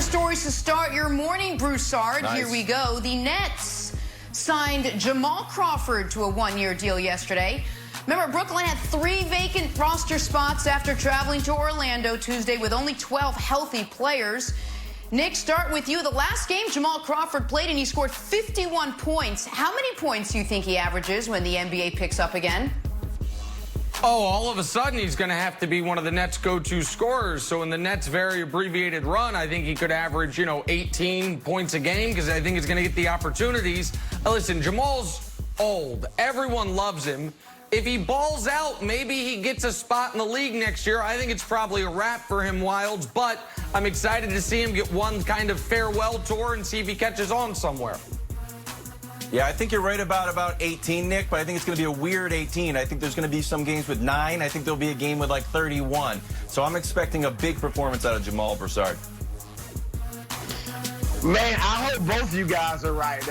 Other stories to start your morning, Broussard. Nice. Here we go. The Nets signed Jamal Crawford to a one-year deal yesterday. Remember, Brooklyn had 3 vacant roster spots after traveling to Orlando Tuesday with only 12 healthy players. Nick, start with you. The last game Jamal Crawford played and he scored 51 points. How many points do you think he averages when the NBA picks up again? Oh, all of a sudden he's going to have to be one of the Nets' go-to scorers. So in the Nets' very abbreviated run, I think he could average, 18 points a game because I think he's going to get the opportunities. Listen, Jamal's old. Everyone loves him. If he balls out, maybe he gets a spot in the league next year. I think it's probably a wrap for him, Wilds, but I'm excited to see him get one kind of farewell tour and see if he catches on somewhere. Yeah, I think you're right about 18, Nick, but I think it's going to be a weird 18. I think there's going to be some games with 9. I think there'll be a game with like 31. So I'm expecting a big performance out of Jamal Broussard. Man, I hope both you guys are right.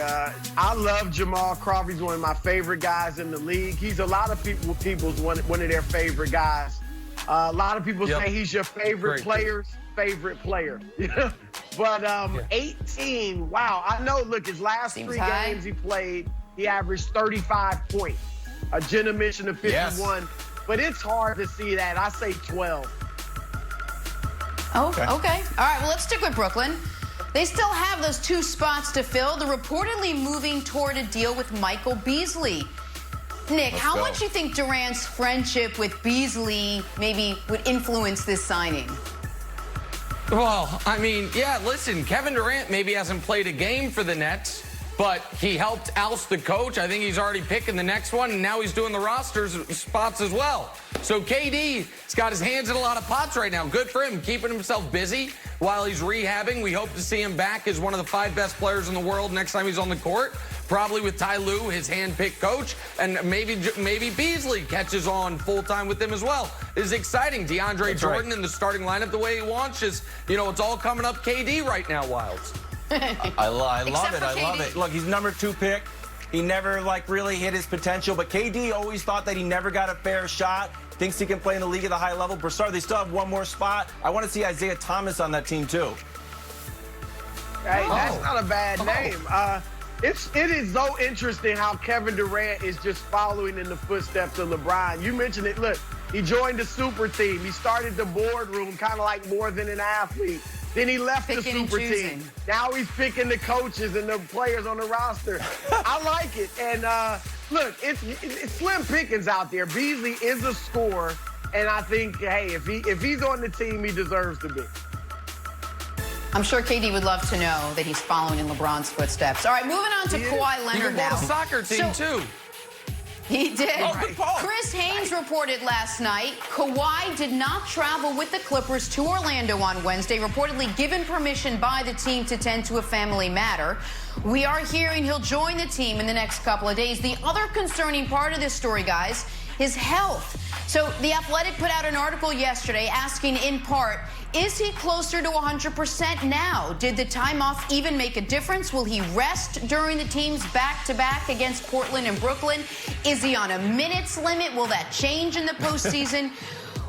I love Jamal Crawford. He's one of my favorite guys in the league. He's a lot of people's one of their favorite guys. A lot of people say he's your favorite player's favorite player. But 18, wow. I know, look, his last 3 games he played, he averaged 35 points. Jenna mentioned the 51, but it's hard to see that. I say 12. Oh, okay. All right, well, let's stick with Brooklyn. They still have those 2 spots to fill. They're reportedly moving toward a deal with Michael Beasley. Nick, how much do you think Durant's friendship with Beasley maybe would influence this signing? Well, I mean, yeah, listen, Kevin Durant maybe hasn't played a game for the Nets, but he helped oust the coach. I think he's already picking the next one, and now he's doing the rosters spots as well. So KD's got his hands in a lot of pots right now. Good for him, keeping himself busy while he's rehabbing. We hope to see him back as one of the 5 best players in the world next time he's on the court. Probably with Ty Lue, his hand-picked coach, and maybe Beasley catches on full-time with them as well. It is exciting. DeAndre Jordan in the starting lineup the way he wants is, it's all coming up KD right now, Wilds. I love it. I love it. Look, he's number 2 pick. He never, really hit his potential, but KD always thought that he never got a fair shot. Thinks he can play in the league at a high level. Broussard, they still have one more spot. I want to see Isaiah Thomas on that team, too. Hey, that's not a bad name. It is so interesting how Kevin Durant is just following in the footsteps of LeBron. You mentioned it. Look, he joined the super team. He started the boardroom kind of like more than an athlete. Then he left the super team. Now he's picking the coaches and the players on the roster. I like it. And look, it's slim pickings out there. Beasley is a scorer, and I think, hey, if he's on the team, he deserves to be. I'm sure KD would love to know that he's following in LeBron's footsteps. All right, moving on to Kawhi Leonard now. He bought a soccer team, too. He did. Good call. Chris Haynes reported last night Kawhi did not travel with the Clippers to Orlando on Wednesday, reportedly given permission by the team to tend to a family matter. We are hearing he'll join the team in the next couple of days. The other concerning part of this story, guys, his health. So The Athletic put out an article yesterday asking, in part, is he closer to 100% now? Did the time off even make a difference? Will he rest during the team's back-to-back against Portland and Brooklyn? Is he on a minutes limit? Will that change in the postseason?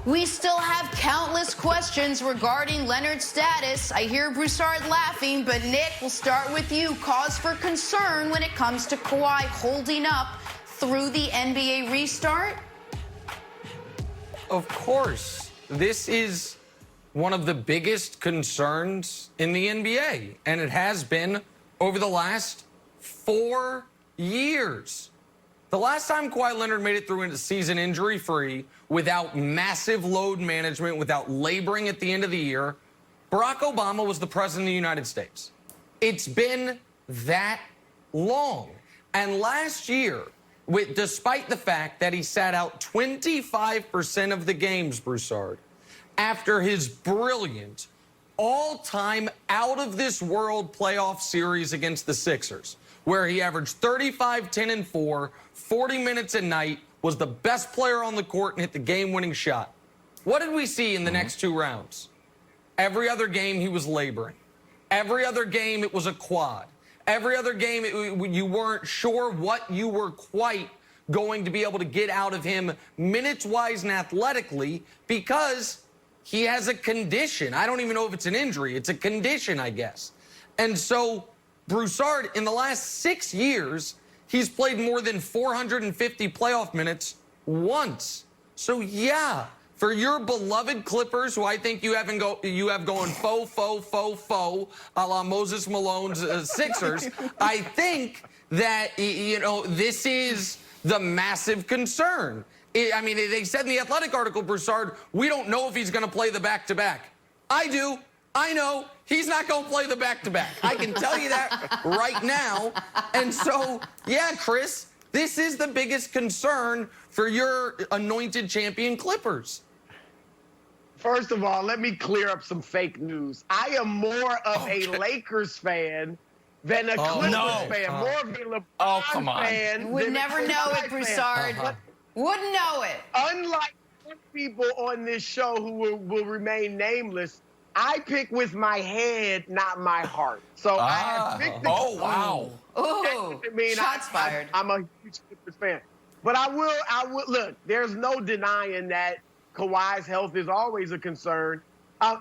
We still have countless questions regarding Leonard's status. I hear Broussard laughing, but Nick, we'll start with you. Cause for concern when it comes to Kawhi holding up through the NBA restart? Of course. This is one of the biggest concerns in the NBA, and it has been over the last 4 years. The last time Kawhi Leonard made it through a season injury-free, without massive load management, without laboring at the end of the year, Barack Obama was the president of the United States. It's been that long. And last year, despite the fact that he sat out 25% of the games, Broussard, after his brilliant, all-time, out-of-this-world playoff series against the Sixers, where he averaged 35, 10, and 4, 40 minutes a night, was the best player on the court, and hit the game-winning shot. What did we see in the next 2 rounds? Every other game, he was laboring. Every other game, it was a quad. Every other game, you weren't sure what you were quite going to be able to get out of him minutes-wise and athletically, because he has a condition. I don't even know if it's an injury. It's a condition, I guess. And so Broussard, in the last 6 years, he's played more than 450 playoff minutes once. So, yeah, for your beloved Clippers, who I think you have going faux, a la Moses Malone's Sixers, I think that, this is the massive concern. I mean, they said in the Athletic article, Broussard, we don't know if he's going to play the back-to-back. I do. I know he's not going to play the back-to-back. I can tell you that right now. And so, yeah, Chris, this is the biggest concern for your anointed champion Clippers. First of all, let me clear up some fake news. I am more of a Lakers fan than a Clippers fan. More of a LeBron fan. Would never know it, Broussard. Wouldn't know it. Unlike people on this show who will remain nameless, I pick with my head, not my heart. So I have picked the wow. Oh, shots fired. I'm a huge Clippers fan. But I will look, there's no denying that Kawhi's health is always a concern.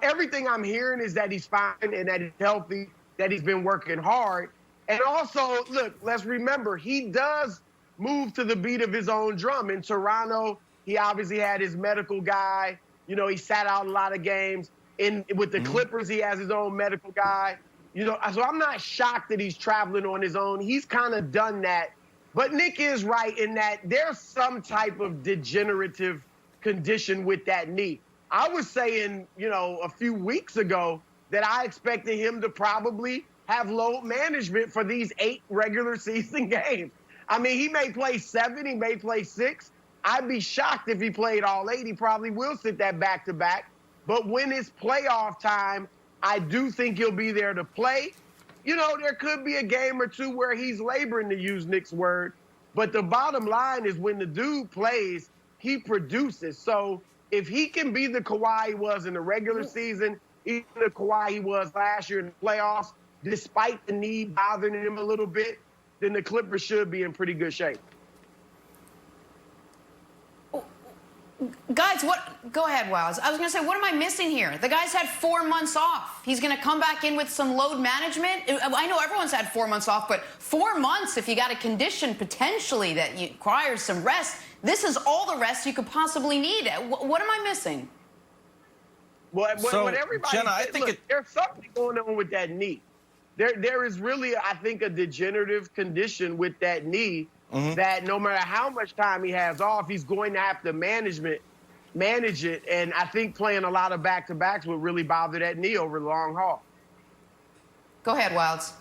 Everything I'm hearing is that he's fine and that he's healthy, that he's been working hard. And also, look, let's remember, he does move to the beat of his own drum. In Toronto, he obviously had his medical guy. He sat out a lot of games. With the Clippers, he has his own medical guy. So I'm not shocked that he's traveling on his own. He's kind of done that. But Nick is right in that there's some type of degenerative condition with that knee. I was saying, a few weeks ago that I expected him to probably have load management for these 8 regular season games. I mean, he may play 7, he may play 6. I'd be shocked if he played all 8. He probably will sit that back-to-back. But when it's playoff time, I do think he'll be there to play. There could be a game or two where he's laboring, to use Nick's word. But the bottom line is when the dude plays, he produces. So if he can be the Kawhi he was in the regular season, even the Kawhi he was last year in the playoffs, despite the knee bothering him a little bit, then the Clippers should be in pretty good shape. Guys, go ahead, Wows. I was going to say, what am I missing here? The guy's had 4 months off. He's going to come back in with some load management. I know everyone's had 4 months off, but 4 months, if you got a condition potentially that requires some rest, this is all the rest you could possibly need. What am I missing? What everybody Jenna, said, I think there's something going on with that knee. There is really, I think, a degenerative condition with that knee that no matter how much time he has off, he's going to have to manage it. And I think playing a lot of back-to-backs would really bother that knee over the long haul. Go ahead, Wilds.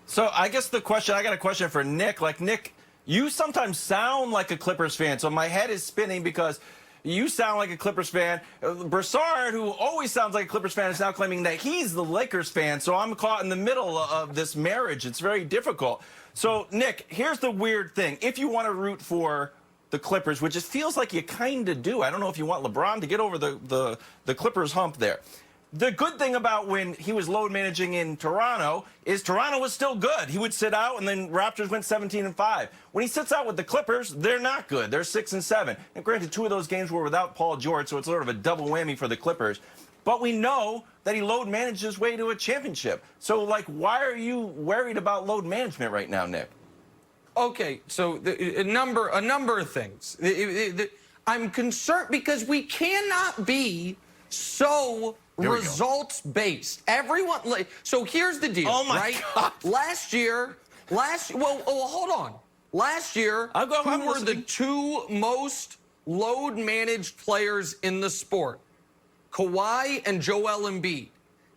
So I guess I got a question for Nick. Like, Nick, you sometimes sound like a Clippers fan, so my head is spinning because you sound like a Clippers fan. Broussard, who always sounds like a Clippers fan, is now claiming that he's the Lakers fan. So I'm caught in the middle of this marriage. It's very difficult. So, Nick, here's the weird thing. If you want to root for the Clippers, which it feels like you kind of do, I don't know if you want LeBron to get over the Clippers hump there. The good thing about when he was load managing in Toronto is Toronto was still good. He would sit out, and then Raptors went 17-5. When he sits out with the Clippers, they're not good. They're 6-7. And granted, 2 of those games were without Paul George, so it's sort of a double whammy for the Clippers. But we know that he load managed his way to a championship. So, why are you worried about load management right now, Nick? Okay, so a number of things. I'm concerned because we cannot be so results-based. Everyone. So here's the deal. Oh my God. Last year. Well, hold on. Last year, who were the 2 most load-managed players in the sport? Kawhi and Joel Embiid.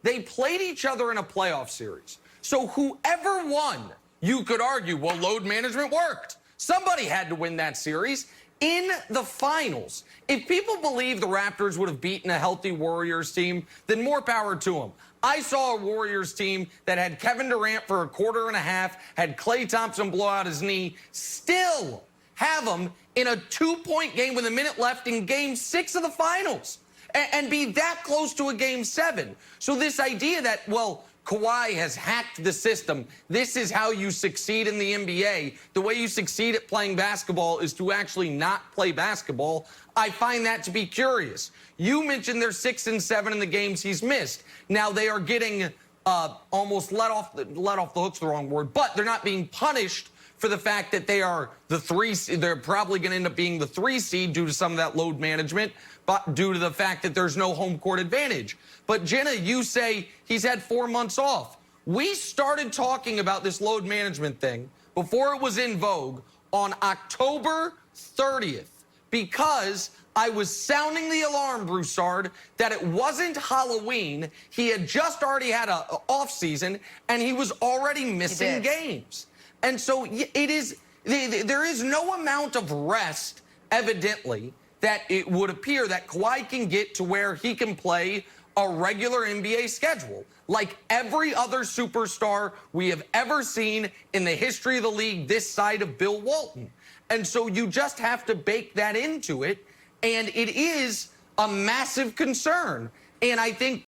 They played each other in a playoff series. So whoever won, you could argue, well, load management worked. Somebody had to win that series. In the finals, if people believe the Raptors would have beaten a healthy Warriors team, then more power to them. I saw a Warriors team that had Kevin Durant for a quarter and a half, had Klay Thompson blow out his knee, still have them in a 2-point game with a minute left in Game 6 of the finals. and be that close to a Game 7. So this idea that, well, Kawhi has hacked the system. This is how you succeed in the NBA. The way you succeed at playing basketball is to actually not play basketball. I find that to be curious. You mentioned they're 6 and 7 in the games he's missed. Now they are getting almost let off the hook's the wrong word, but they're not being punished for the fact that they are the 3 seed. They're probably going to end up being the 3 seed due to some of that load management, but due to the fact that there's no home court advantage. But Jenna, you say he's had 4 months off. We started talking about this load management thing before it was in vogue on October 30th because I was sounding the alarm, Broussard, that it wasn't Halloween. He had just already had an off season, and he was already missing games. And so there is no amount of rest, evidently, that it would appear that Kawhi can get to where he can play a regular NBA schedule, like every other superstar we have ever seen in the history of the league this side of Bill Walton. And so you just have to bake that into it, and it is a massive concern. And I think